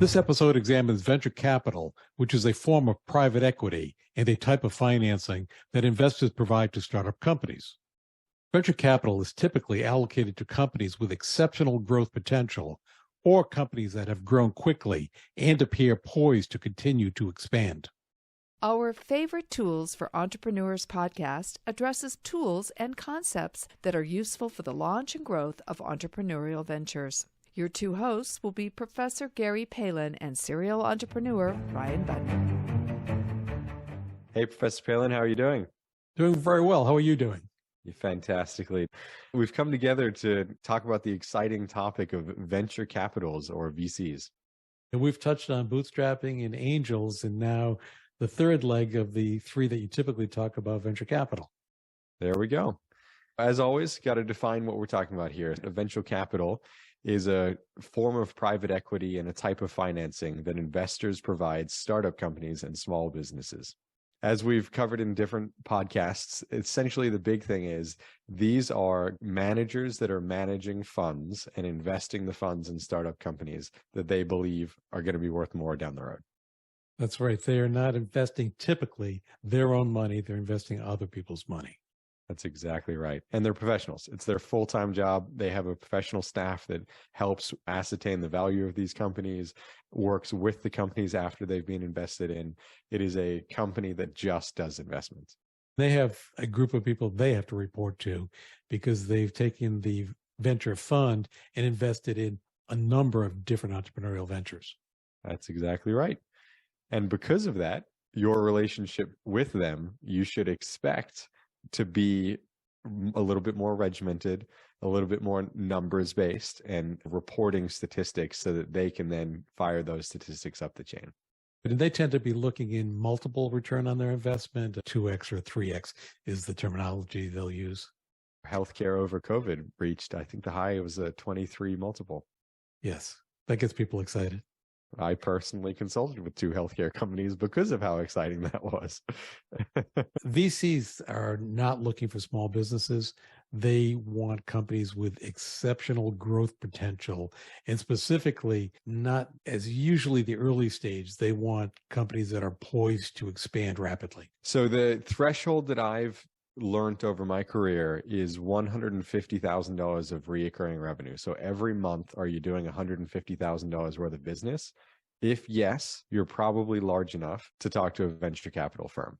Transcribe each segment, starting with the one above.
This episode examines venture capital, which is a form of private equity and a type of financing that investors provide to startup companies. Venture capital is typically allocated to companies with exceptional growth potential or companies that have grown quickly and appear poised to continue to expand. Our Favorite Tools for Entrepreneurs podcast addresses tools and concepts that are useful for the launch and growth of entrepreneurial ventures. Your two hosts will be Professor Gary Palin and serial entrepreneur Ryan Button. Hey, Professor Palin, how are you doing? Doing very well. How are you doing? Fantastically. We've come together to talk about the exciting topic of venture capitals or VCs. And we've touched on bootstrapping and angels, and now the third leg of the three that you typically talk about, venture capital. There we go. As always, got to define what we're talking about here. Venture capital is a form of private equity and a type of financing that investors provide startup companies and small businesses. As we've covered in different podcasts, essentially the big thing is these are managers that are managing funds and investing the funds in startup companies that they believe are going to be worth more down the road. That's right. They are not investing typically their own money. They're investing other people's money. That's exactly right. And they're professionals. It's their full-time job. They have a professional staff that helps ascertain the value of these companies, works with the companies after they've been invested in. It is a company that just does investments. They have a group of people they have to report to because they've taken the venture fund and invested in a number of different entrepreneurial ventures. That's exactly right. And because of that, your relationship with them, you should expect to be a little bit more regimented, a little bit more numbers based, and reporting statistics so that they can then fire those statistics up the chain. But they tend to be looking in multiple return on their investment. 2x or 3x is the terminology they'll use. Healthcare over COVID reached, I think the high was a 23 multiple. Yes, that gets people excited. I personally consulted with 2 healthcare companies because of how exciting that was. VCs are not looking for small businesses. They want companies with exceptional growth potential, and specifically not as usually the early stage. They want companies that are poised to expand rapidly. So the threshold that I've learned over my career is $150,000 of recurring revenue. So every month, are you doing $150,000 worth of business? If yes, you're probably large enough to talk to a venture capital firm.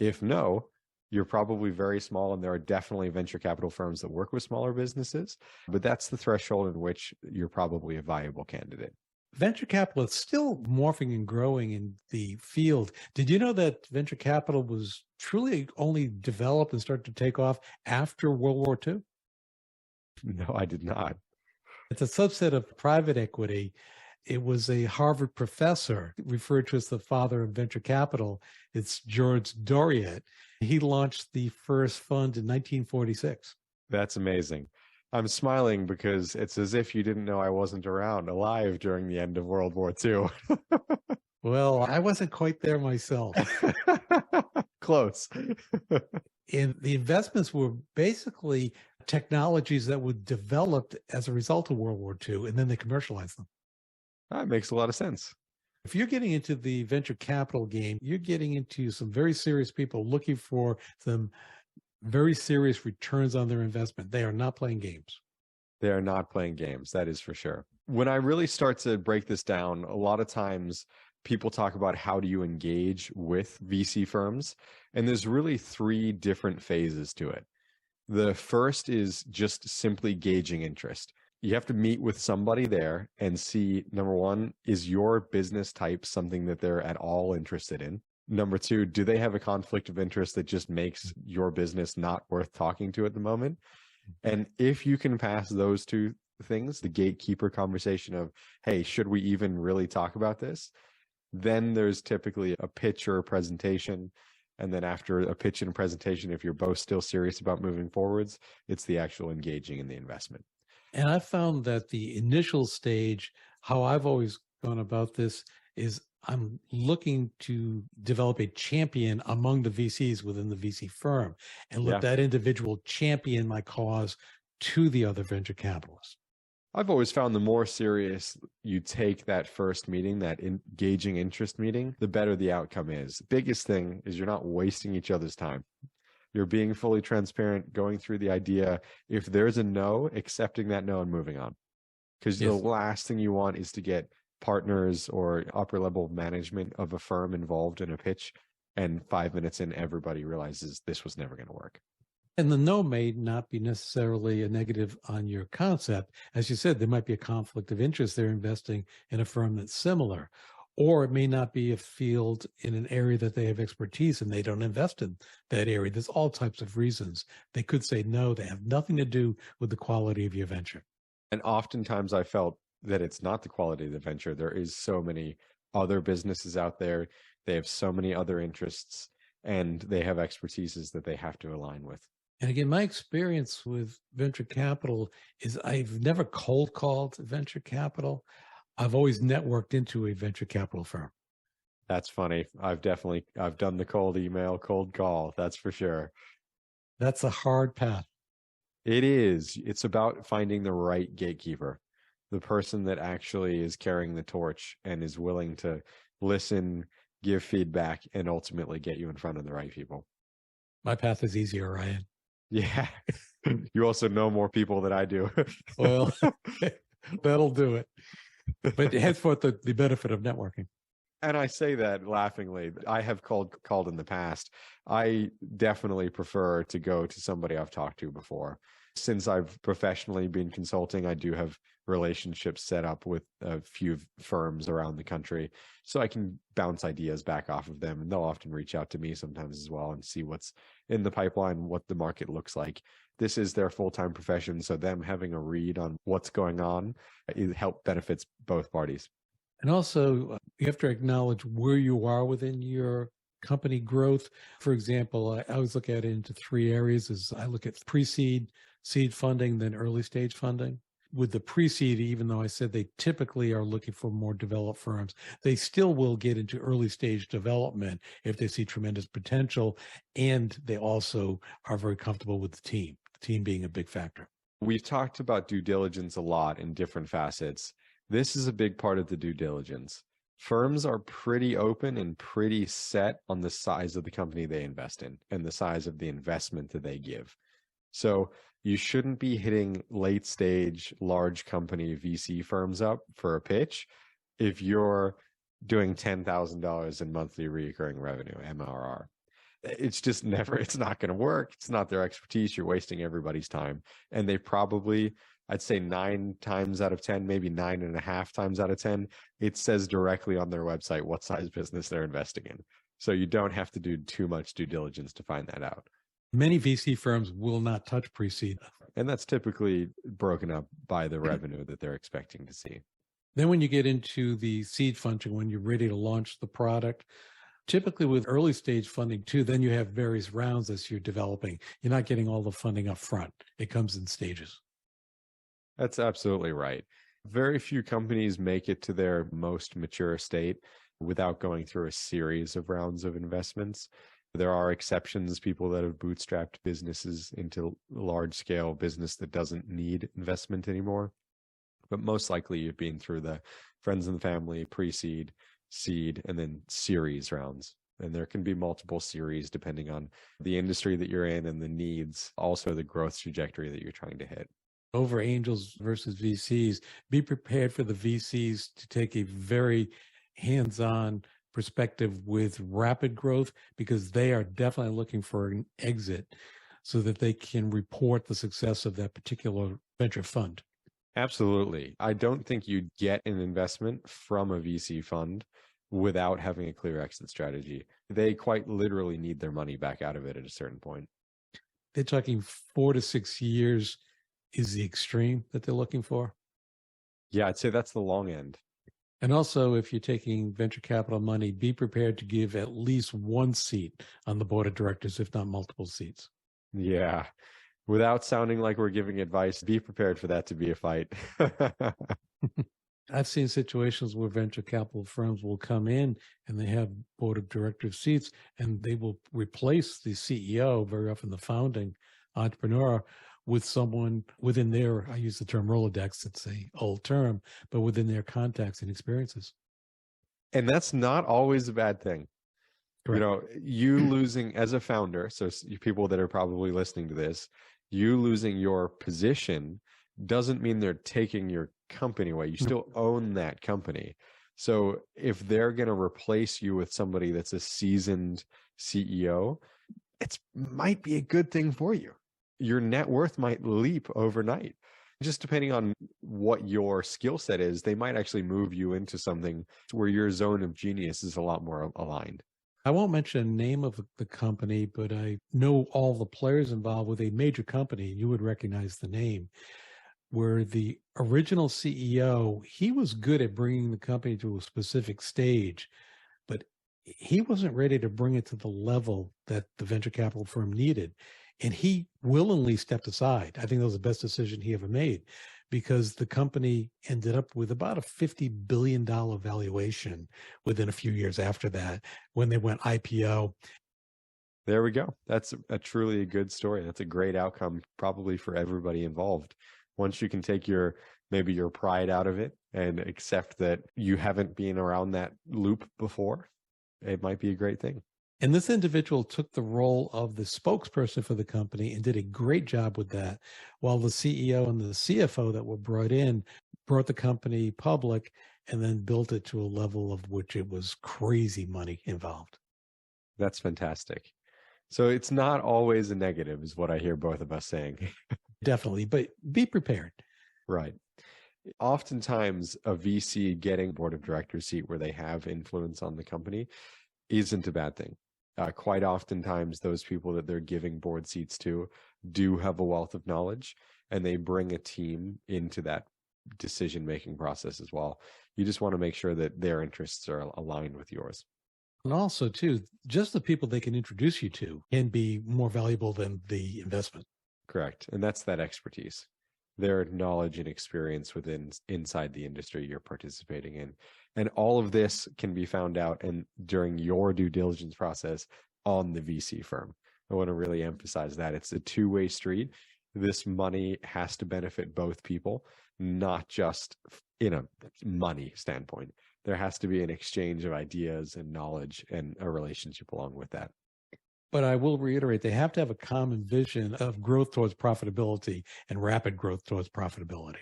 If no, you're probably very small, and there are definitely venture capital firms that work with smaller businesses, but that's the threshold in which you're probably a viable candidate. Venture capital is still morphing and growing in the field. Did you know that venture capital was truly only developed and started to take off after World War II? No, I did not. It's a subset of private equity. It was a Harvard professor referred to as the father of venture capital. It's George Doherty. He launched the first fund in 1946. That's amazing. I'm smiling because it's as if you didn't know I wasn't alive during the end of World War II. Well, I wasn't quite there myself. Close. And the investments were basically technologies that were developed as a result of World War II, and then they commercialized them. That makes a lot of sense. If you're getting into the venture capital game, you're getting into some very serious people looking for some very serious returns on their investment. They are not playing games. They are not playing games. That is for sure. When I really start to break this down, a lot of times people talk about how do you engage with VC firms. And there's really 3 different phases to it. The first is just simply gauging interest. You have to meet with somebody there and see, number 1, is your business type something that they're at all interested in? Number 2, do they have a conflict of interest that just makes your business not worth talking to at the moment? And if you can pass those 2 things, the gatekeeper conversation of, hey, should we even really talk about this? Then there's typically a pitch or a presentation. And then after a pitch and a presentation, if you're both still serious about moving forwards, it's the actual engaging in the investment. And I found that the initial stage, how I've always gone about this, is I'm looking to develop a champion among the VCs within the VC firm and let that individual champion my cause to the other venture capitalists. I've always found the more serious you take that first meeting, that engaging interest meeting, the better the outcome is. Biggest thing is you're not wasting each other's time. You're being fully transparent, going through the idea. If there's a no, accepting that no and moving on. Because the last thing you want is to get partners or upper level management of a firm involved in a pitch, and 5 minutes in, everybody realizes this was never going to work. And the no may not be necessarily a negative on your concept. As you said, there might be a conflict of interest. They're investing in a firm that's similar, or it may not be a field in an area that they have expertise and they don't invest in that area. There's all types of reasons. They could say no, they have nothing to do with the quality of your venture. And oftentimes I felt that it's not the quality of the venture. There is so many other businesses out there. They have so many other interests, and they have expertises that they have to align with. And again, my experience with venture capital is I've never cold called venture capital. I've always networked into a venture capital firm. That's funny. I've done the cold email, cold call. That's for sure. That's a hard path. It is. It's about finding the right gatekeeper, the person that actually is carrying the torch and is willing to listen, give feedback, and ultimately get you in front of the right people. My path is easier, Ryan. Yeah. You also know more people than I do. Well, that'll do it. But henceforth, the benefit of networking. And I say that laughingly. I have called in the past. I definitely prefer to go to somebody I've talked to before. Since I've professionally been consulting, I do have relationships set up with a few firms around the country, so I can bounce ideas back off of them. And they'll often reach out to me sometimes as well and see what's in the pipeline, what the market looks like. This is their full-time profession, so them having a read on what's going on, it benefits both parties. And also, you have to acknowledge where you are within your company growth. For example, I always look at it into three areas. As I look at pre-seed, seed funding, then early stage funding. With the pre-seed, even though I said they typically are looking for more developed firms, they still will get into early stage development if they see tremendous potential, and they also are very comfortable with the team being a big factor. We've talked about due diligence a lot in different facets. This is a big part of the due diligence. Firms are pretty open and pretty set on the size of the company they invest in and the size of the investment that they give. So you shouldn't be hitting late stage, large company VC firms up for a pitch if you're doing $10,000 in monthly recurring revenue, MRR. It's just it's not going to work. It's not their expertise. You're wasting everybody's time. And they probably, I'd say 9 times out of 10, maybe 9.5 times out of 10, it says directly on their website what size business they're investing in. So you don't have to do too much due diligence to find that out. Many VC firms will not touch pre-seed. And that's typically broken up by the revenue that they're expecting to see. Then when you get into the seed funding, when you're ready to launch the product, typically with early stage funding too, then you have various rounds as you're developing. You're not getting all the funding up front. It comes in stages. That's absolutely right. Very few companies make it to their most mature state without going through a series of rounds of investments. There are exceptions, people that have bootstrapped businesses into large scale business that doesn't need investment anymore. But most likely you've been through the friends and family, pre-seed, seed, and then series rounds. And there can be multiple series depending on the industry that you're in and the needs, also the growth trajectory that you're trying to hit. Over angels versus VCs, be prepared for the VCs to take a very hands-on perspective with rapid growth, because they are definitely looking for an exit so that they can report the success of that particular venture fund. Absolutely. I don't think you'd get an investment from a VC fund without having a clear exit strategy. They quite literally need their money back out of it at a certain point. They're talking 4 to 6 years is the extreme that they're looking for. Yeah, I'd say that's the long end. And also, if you're taking venture capital money, be prepared to give at least one seat on the board of directors, if not multiple seats. Yeah. Without sounding like we're giving advice, be prepared for that to be a fight. I've seen situations where venture capital firms will come in and they have board of directors seats, and they will replace the CEO, very often the founding entrepreneur, with someone within their, I use the term Rolodex, it's a old term, but within their contacts and experiences. And that's not always a bad thing. Correct. You know, you losing as a founder, so you people that are probably listening to this, you losing your position doesn't mean they're taking your company away. You still own that company. So if they're going to replace you with somebody that's a seasoned CEO, it might be a good thing for you. Your net worth might leap overnight. Just depending on what your skill set is, they might actually move you into something where your zone of genius is a lot more aligned. I won't mention the name of the company, but I know all the players involved with a major company. You would recognize the name, where the original CEO, he was good at bringing the company to a specific stage, but he wasn't ready to bring it to the level that the venture capital firm needed. And he willingly stepped aside. I think that was the best decision he ever made, because the company ended up with about a $50 billion valuation within a few years after that, when they went IPO. There we go. That's truly a good story. That's a great outcome, probably for everybody involved. Once you can take maybe your pride out of it and accept that you haven't been around that loop before, it might be a great thing. And this individual took the role of the spokesperson for the company and did a great job with that, while the CEO and the CFO that were brought in brought the company public and then built it to a level of which it was crazy money involved. That's fantastic. So it's not always a negative, is what I hear both of us saying. Definitely, but be prepared. Right. Oftentimes, a VC getting a board of directors seat where they have influence on the company isn't a bad thing. Quite oftentimes, those people that they're giving board seats to do have a wealth of knowledge, and they bring a team into that decision-making process as well. You just want to make sure that their interests are aligned with yours. And also, too, just the people they can introduce you to can be more valuable than the investment. Correct. And that's that expertise, their knowledge and experience inside the industry you're participating in. And all of this can be found out during your due diligence process on the VC firm. I want to really emphasize that it's a two-way street. This money has to benefit both people, not just in a money standpoint. There has to be an exchange of ideas and knowledge and a relationship along with that. But I will reiterate, they have to have a common vision of growth towards profitability and rapid growth towards profitability.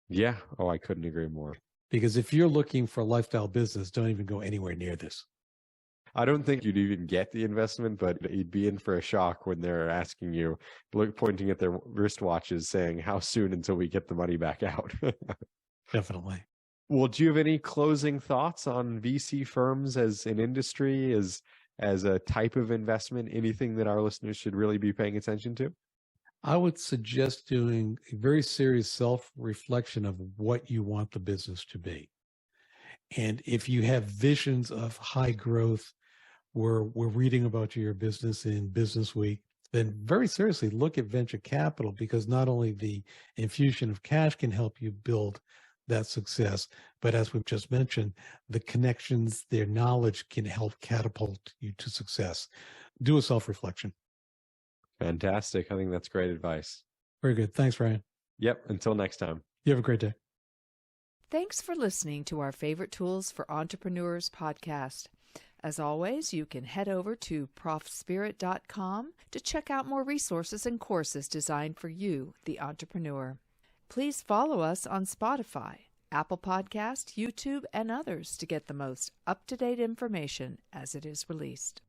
Yeah. Oh, I couldn't agree more. Because if you're looking for a lifestyle business, don't even go anywhere near this. I don't think you'd even get the investment, but you'd be in for a shock when they're asking you, pointing at their wristwatches saying, how soon until we get the money back out? Definitely. Well, do you have any closing thoughts on VC firms as an industry, as a type of investment, anything that our listeners should really be paying attention to? I would suggest doing a very serious self-reflection of what you want the business to be. And if you have visions of high growth, we're reading about your business in Business Week, then very seriously look at venture capital, because not only the infusion of cash can help you build that success, but as we've just mentioned, the connections, their knowledge can help catapult you to success. Do a self-reflection. Fantastic. I think that's great advice. Very good. Thanks, Ryan. Yep. Until next time. You have a great day. Thanks for listening to our Favorite Tools for Entrepreneurs podcast. As always, you can head over to ProfSpirit.com to check out more resources and courses designed for you, the entrepreneur. Please follow us on Spotify, Apple Podcast, YouTube, and others to get the most up-to-date information as it is released.